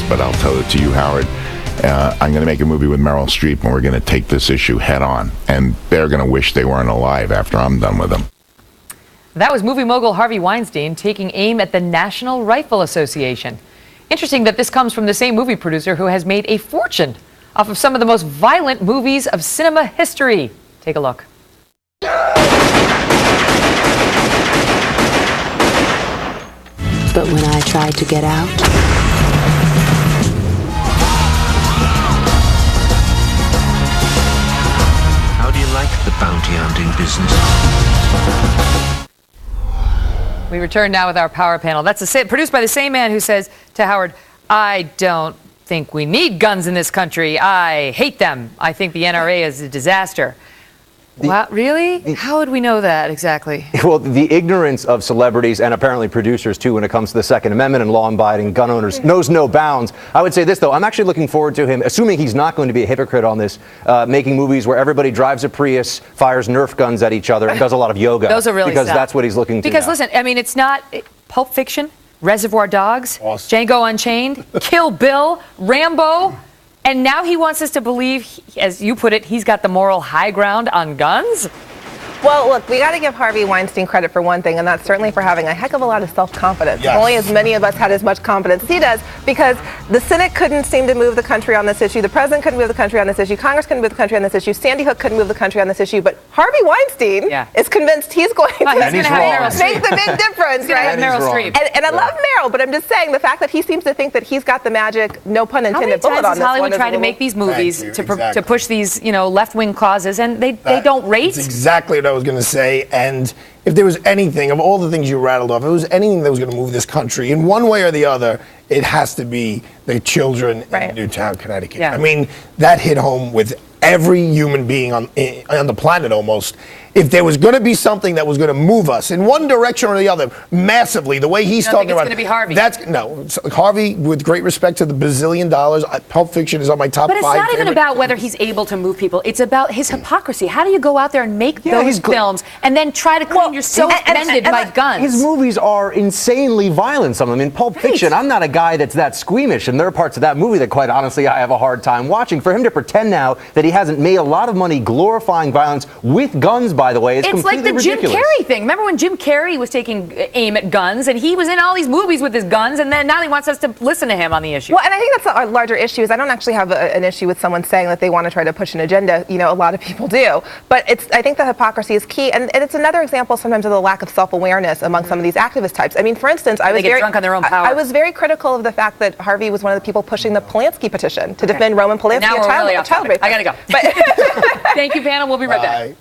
but I'll tell it to you, Howard. I'm going to make a movie with Meryl Streep, and we're going to take this issue head on. And they're going to wish they weren't alive after I'm done with them. That was movie mogul Harvey Weinstein taking aim at the National Rifle Association. Interesting that this comes from the same movie producer who has made a fortune off of some of the most violent movies of cinema history. Take a look. But when I tried to get out, how do you like the bounty hunting business? We return now with our power panel. That's produced by the same man who says to Howard, I don't think we need guns in this country. I hate them. I think the NRA is a disaster. Wow, really? How would we know that exactly? Well, the ignorance of celebrities and apparently producers, too, when it comes to the Second Amendment and law-abiding gun owners knows no bounds. I would say this, though. I'm actually looking forward to him, assuming he's not going to be a hypocrite on this, making movies where everybody drives a Prius, fires Nerf guns at each other, and does a lot of yoga. Those are really Because sad. that's what he's looking to Because, now. listen, I mean, it's not Pulp Fiction, Reservoir Dogs, Awesome. Django Unchained, Kill Bill, Rambo, and now he wants us to believe, as you put it, he's got the moral high ground on guns? Well, look, we got to give Harvey Weinstein credit for one thing, and that's certainly for having a heck of a lot of self-confidence. Yes. Only as many of us had as much confidence as he does, because the Senate couldn't seem to move the country on this issue, the president couldn't move the country on this issue, Congress couldn't move the country on this issue, Sandy Hook couldn't move the country on this issue, but Harvey Weinstein is convinced he's going to He's gonna have Meryl make the big difference, He's gonna right? have Meryl Streep. And I love Meryl, but I'm just saying the fact that he seems to think that he's got the magic, no pun intended, bullet on How many times this has Hollywood one is tried to a make these movies Exactly. to push these, left-wing causes, and they don't rate? That's exactly what I was going to say. And if there was anything, of all the things you rattled off, if there was anything that was going to move this country in one way or the other, it has to be the children in Newtown, Connecticut. Yeah. I mean, that hit home with every human being on the planet almost. If there was going to be something that was going to move us in one direction or the other massively, the way he's talking about, it's going to be Harvey. Harvey, with great respect to the bazillion dollars, Pulp Fiction is on my top 5. But it's not even about whether he's able to move people. It's about his hypocrisy. How do you go out there and make those films and then try to claim you're so offended by guns? His movies are insanely violent, some of them. In Pulp Fiction, I'm not a guy that's that squeamish, and there are parts of that movie that, quite honestly, I have a hard time watching. For him to pretend now that he hasn't made a lot of money glorifying violence with guns, by the way, is completely ridiculous. It's like the Jim Carrey thing. Remember when Jim Carrey was taking aim at guns, and he was in all these movies with his guns, and then now he wants us to listen to him on the issue. Well, and I think that's a larger issue. Is I don't actually have an issue with someone saying that they want to try to push an agenda. A lot of people do. But I think the hypocrisy is key, and it's another example sometimes of the lack of self-awareness among some of these activist types. I mean, for instance, they get drunk on their own power. I was very critical of the fact that Harvey was one of the people pushing the Polanski petition to defend Roman Polanski, now a child rape. I gotta go. Thank you, panel. We'll be right back.